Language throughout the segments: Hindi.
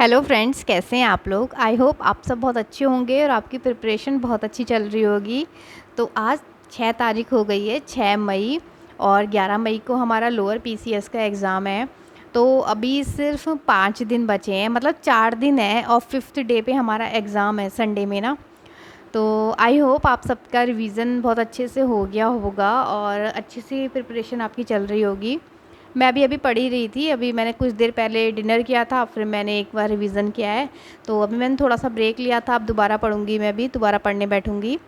हेलो फ्रेंड्स, कैसे हैं आप लोग। आई होप आप सब बहुत अच्छे होंगे और आपकी प्रिपरेशन बहुत अच्छी चल रही होगी। तो आज 6 तारीख हो गई है, 6 मई, और 11 मई को हमारा लोअर पीसीएस का एग्ज़ाम है। तो अभी सिर्फ 5 दिन बचे हैं, मतलब 4 दिन है और 5th डे पे हमारा एग्ज़ाम है, संडे में ना। तो आई होप आप सबका रिवीजन बहुत अच्छे से हो गया होगा और अच्छी सी प्रिपरेशन आपकी चल रही होगी। मैं अभी अभी पढ़ ही रही थी। अभी मैंने कुछ देर पहले डिनर किया था, फिर मैंने एक बार रिवीजन किया है। तो अभी मैंने थोड़ा सा ब्रेक लिया था, अब दोबारा पढ़ूंगी, मैं भी दोबारा पढ़ने बैठूंगी।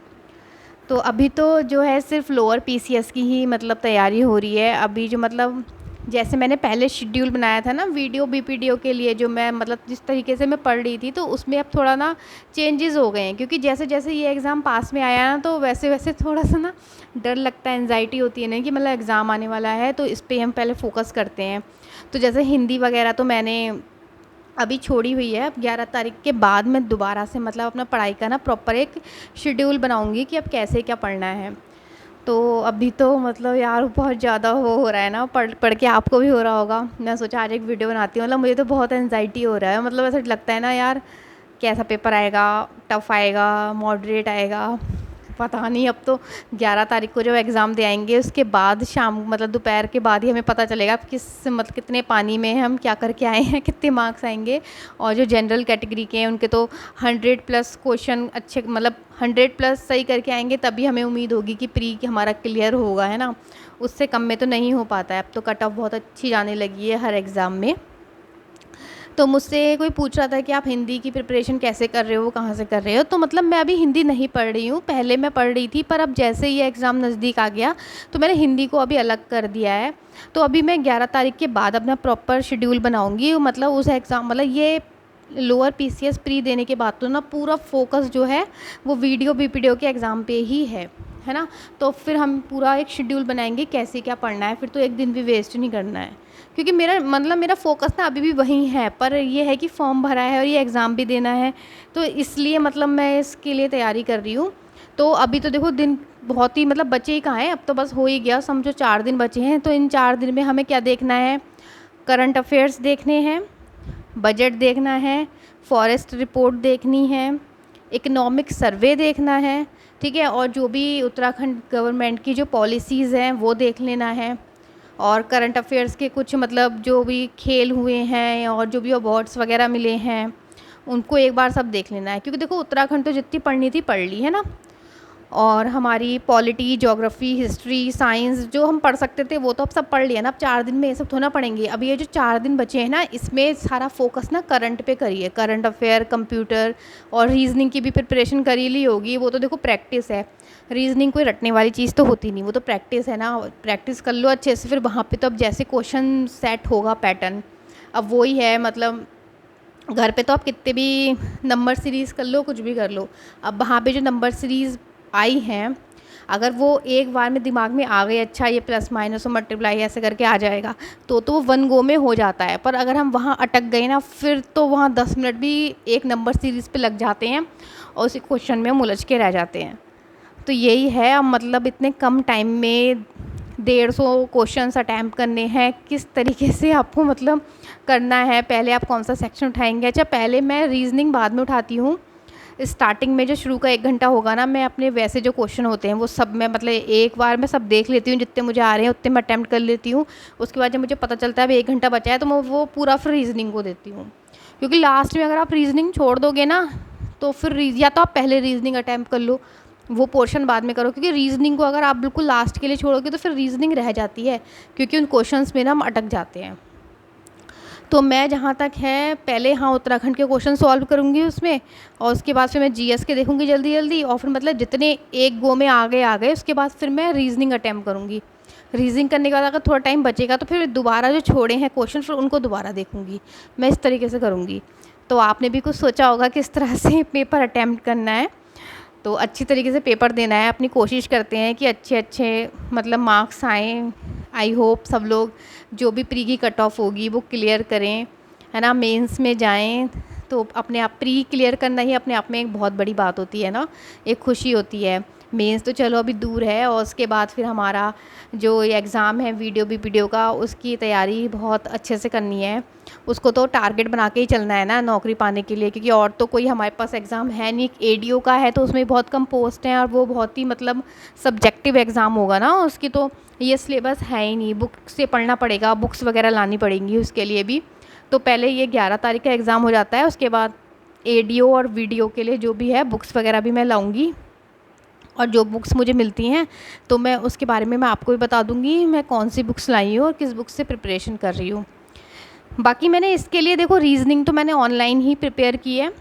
तो अभी तो जो है सिर्फ लोअर पीसीएस की ही मतलब तैयारी हो रही है। अभी जो मतलब जैसे मैंने पहले शेड्यूल बनाया था ना वीडियो बीपीडीओ के लिए, जो मैं मतलब जिस तरीके से मैं पढ़ रही थी, तो उसमें अब थोड़ा ना चेंजेस हो गए हैं, क्योंकि जैसे जैसे ये एग्ज़ाम पास में आया ना, तो वैसे वैसे थोड़ा सा ना डर लगता है, एनजाइटी होती है ना कि मतलब एग्ज़ाम आने वाला है, तो इस पर हम पहले फोकस करते हैं। तो जैसे हिंदी वगैरह तो मैंने अभी छोड़ी हुई है। अब 11 तारीख के बाद मैं दोबारा से मतलब अपना पढ़ाई का ना प्रॉपर एक शेड्यूल बनाऊंगी कि अब कैसे क्या पढ़ना है। तो अभी तो मतलब यार बहुत ज़्यादा वो हो रहा है ना, पढ़ पढ़ के आपको भी हो रहा होगा। मैं सोचा आज एक वीडियो बनाती हूँ, मतलब मुझे तो बहुत एनजाइटी हो रहा है, मतलब ऐसा लगता है ना यार, कैसा पेपर आएगा, टफ़ आएगा, मॉडरेट आएगा, पता नहीं। अब तो 11 तारीख को जब एग्ज़ाम दे आएंगे, उसके बाद शाम मतलब दोपहर के बाद ही हमें पता चलेगा किस मतलब कितने पानी में हैं, हम क्या करके आए हैं, कितने मार्क्स आएंगे। और जो जनरल कैटेगरी के हैं उनके तो 100+ क्वेश्चन अच्छे, मतलब 100+ सही करके आएंगे, तभी हमें उम्मीद होगी कि प्री कि हमारा क्लियर होगा, है ना। उससे कम में तो नहीं हो पाता है। अब तो कट ऑफ बहुत अच्छी जाने लगी है हर एग्ज़ाम में। तो मुझसे कोई पूछ रहा था कि आप हिंदी की प्रिपरेशन कैसे कर रहे हो, कहाँ से कर रहे हो। तो मतलब मैं अभी हिंदी नहीं पढ़ रही हूँ, पहले मैं पढ़ रही थी, पर अब जैसे ये एग्ज़ाम नज़दीक आ गया तो मैंने हिंदी को अभी अलग कर दिया है। तो अभी मैं 11 तारीख के बाद अपना प्रॉपर शेड्यूल बनाऊँगी, मतलब उस एग्ज़ाम मतलब ये लोअर पीसीएस प्री देने के बाद तो ना पूरा फोकस जो है वो वीडियो बीपीडीओ के एग्ज़ाम पे ही है ना। तो फिर हम पूरा एक शेड्यूल बनाएंगे कैसे क्या पढ़ना है, फिर तो एक दिन भी वेस्ट नहीं करना है, क्योंकि मेरा मतलब मेरा फोकस ना अभी भी वही है। पर ये है कि फॉर्म भरा है और ये एग्ज़ाम भी देना है, तो इसलिए मतलब मैं इसके लिए तैयारी कर रही हूँ। तो अभी तो देखो दिन बहुत ही मतलब बचे ही कहाँ हैं, अब तो बस हो ही गया, समझो 4 दिन बचे हैं। तो इन 4 दिन में हमें क्या देखना है, करंट अफेयर्स देखने हैं, बजट देखना है, फॉरेस्ट रिपोर्ट देखनी है, इकोनॉमिक सर्वे देखना है, ठीक है, और जो भी उत्तराखंड गवर्नमेंट की जो पॉलिसीज़ हैं वो देख लेना है। और करंट अफेयर्स के कुछ मतलब जो भी खेल हुए हैं और जो भी अवार्ड्स वगैरह मिले हैं उनको एक बार सब देख लेना है, क्योंकि देखो उत्तराखंड तो जितनी पढ़नी थी पढ़ ली है ना। और हमारी पॉलिटी, ज्योग्राफी, हिस्ट्री, साइंस जो हम पढ़ सकते थे वो तो अब सब पढ़ लिया ना। अब 4 दिन में ये सब थोड़ा ना पढ़ेंगे। अब ये जो 4 दिन बचे हैं ना, इसमें सारा फोकस ना करंट पे करिए, करंट अफेयर, कंप्यूटर और रीजनिंग की भी प्रिपरेशन कर ही ली होगी। वो तो देखो प्रैक्टिस है, रीजनिंग कोई रटने वाली चीज़ तो होती नहीं, वो तो प्रैक्टिस है ना। प्रैक्टिस कर लो अच्छे से, फिर वहाँ पे तो अब जैसे क्वेश्चन सेट होगा पैटर्न, अब वही है। मतलब घर पे तो आप कितने भी नंबर सीरीज़ कर लो, कुछ भी कर लो, अब वहाँ पे जो नंबर सीरीज़ आई हैं, अगर वो एक बार में दिमाग में आ गई, अच्छा ये प्लस माइनस और मल्टीप्लाई ऐसे करके आ जाएगा, तो वो 1 गो में हो जाता है। पर अगर हम वहाँ अटक गए ना, फिर तो वहाँ 10 मिनट भी एक नंबर सीरीज़ पे लग जाते हैं और उसी क्वेश्चन में हम उलझ के रह जाते हैं। तो यही है, अब मतलब इतने कम टाइम में 150 क्वेश्चंस अटैम्प्ट करने हैं, किस तरीके से आपको मतलब करना है। पहले आप कौन सा सेक्शन उठाएंगे। अच्छा, पहले मैं रीजनिंग बाद में उठाती हूँ। स्टार्टिंग में जो शुरू का 1 घंटा होगा ना, मैं अपने वैसे जो क्वेश्चन होते हैं वो सब मैं मतलब एक बार मैं सब देख लेती हूँ, जितने मुझे आ रहे हैं उतने मैं अटैम्प्ट कर लेती हूँ। उसके बाद जब मुझे पता चलता है अभी 1 घंटा बचा है, तो मैं वो पूरा फिर रीजनिंग को देती हूँ। क्योंकि लास्ट में अगर आप रीजनिंग छोड़ दोगे ना, तो फिर या तो आप पहले रीजनिंग अटैम्प्ट कर लो, वो पोर्शन बाद में करो, क्योंकि रीजनिंग को अगर आप बिल्कुल लास्ट के लिए छोड़ोगे तो फिर रीजनिंग रह जाती है, क्योंकि उन क्वेश्चंस में ना हम अटक जाते हैं। तो मैं जहाँ तक है पहले हाँ उत्तराखंड के क्वेश्चन सॉल्व करूँगी उसमें, और उसके बाद फिर मैं जीएस के देखूँगी जल्दी जल्दी, और फिर मतलब जितने एक गो में आ गए उसके बाद फिर मैं रीजनिंग अटैम्प्ट करूँगी। रीजनिंग करने के बाद अगर थोड़ा टाइम बचेगा तो फिर दोबारा जो छोड़े हैं क्वेश्चन फिर उनको दोबारा देखूँगी। मैं इस तरीके से करूँगी। तो आपने भी कुछ सोचा होगा किस तरह से पेपर अटैम्प्ट करना है। तो अच्छी तरीके से पेपर देना है, अपनी कोशिश करते हैं कि अच्छे अच्छे मतलब मार्क्स आएँ। आई होप सब लोग जो भी प्री की कट ऑफ होगी वो क्लियर करें, है ना, मेंस में जाएं। तो अपने आप प्री क्लियर करना ही अपने आप में एक बहुत बड़ी बात होती है ना, एक खुशी होती है। मेंस तो चलो अभी दूर है, और उसके बाद फिर हमारा जो ये एग्ज़ाम है वीडियो का, उसकी तैयारी बहुत अच्छे से करनी है। उसको तो टारगेट बना के ही चलना है ना नौकरी पाने के लिए, क्योंकि और तो कोई हमारे पास एग्ज़ाम है नहीं। एडीओ का है तो उसमें बहुत कम पोस्ट हैं, और वो बहुत ही मतलब सब्जेक्टिव एग्ज़ाम होगा ना उसकी, तो ये सिलेबस है ही नहीं। बुक से पढ़ना पड़ेगा, बुक्स वगैरह लानी पड़ेंगी उसके लिए भी। तो पहले ये 11 तारीख का एग्ज़ाम हो जाता है, उसके बाद एडीओ और वीडियो के लिए जो भी है बुक्स वगैरह भी मैं लाऊंगी, और जो बुक्स मुझे मिलती हैं तो मैं उसके बारे में मैं आपको भी बता दूंगी मैं कौन सी बुक्स लाई हूँ और किस बुक से प्रिपरेशन कर रही हूँ। बाकी मैंने इसके लिए देखो रीज़निंग तो मैंने ऑनलाइन ही प्रिपेयर की है,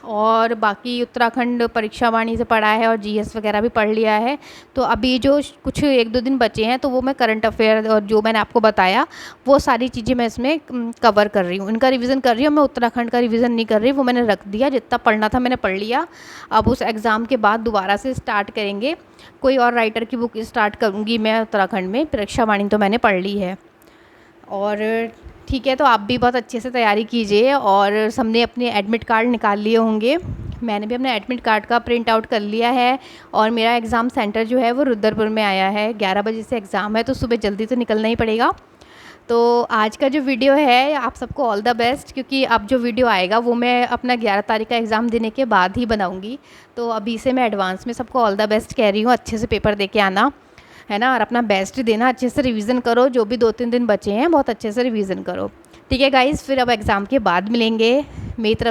और बाकी उत्तराखंड परीक्षा वाणी से पढ़ा है, और जीएस वगैरह भी पढ़ लिया है। तो अभी जो कुछ 1-2 दिन बचे हैं तो वो मैं करंट अफेयर और जो मैंने आपको बताया वो सारी चीज़ें मैं इसमें कवर कर रही हूँ, इनका रिवीजन कर रही हूँ। मैं उत्तराखंड का रिवीजन नहीं कर रही, वो मैंने रख दिया, जितना पढ़ना था मैंने पढ़ लिया। अब उस एग्ज़ाम के बाद दोबारा से स्टार्ट करेंगे, कोई और राइटर की बुक स्टार्ट करूँगी मैं उत्तराखंड में। परीक्षा वाणी तो मैंने पढ़ ली है। और ठीक है, तो आप भी बहुत अच्छे से तैयारी कीजिए, और सबने अपने एडमिट कार्ड निकाल लिए होंगे। मैंने भी अपना एडमिट कार्ड का प्रिंट आउट कर लिया है, और मेरा एग्ज़ाम सेंटर जो है वो रुद्रपुर में आया है। 11 बजे से एग्ज़ाम है, तो सुबह जल्दी तो निकलना ही पड़ेगा। तो आज का जो वीडियो है आप सबको ऑल द बेस्ट, क्योंकि अब जो वीडियो आएगा वो मैं अपना 11 तारीख का एग्ज़ाम देने के बाद ही बनाऊँगी। तो अभी से मैं एडवांस में सबको ऑल द बेस्ट कह रही हूँ। अच्छे से पेपर दे के आना, है ना, और अपना बेस्ट देना, अच्छे से रिवीजन करो। जो भी 2-3 दिन बचे हैं बहुत अच्छे से रिवीजन करो। ठीक है गाइज़, फिर अब एग्ज़ाम के बाद मिलेंगे। मेरी तरफ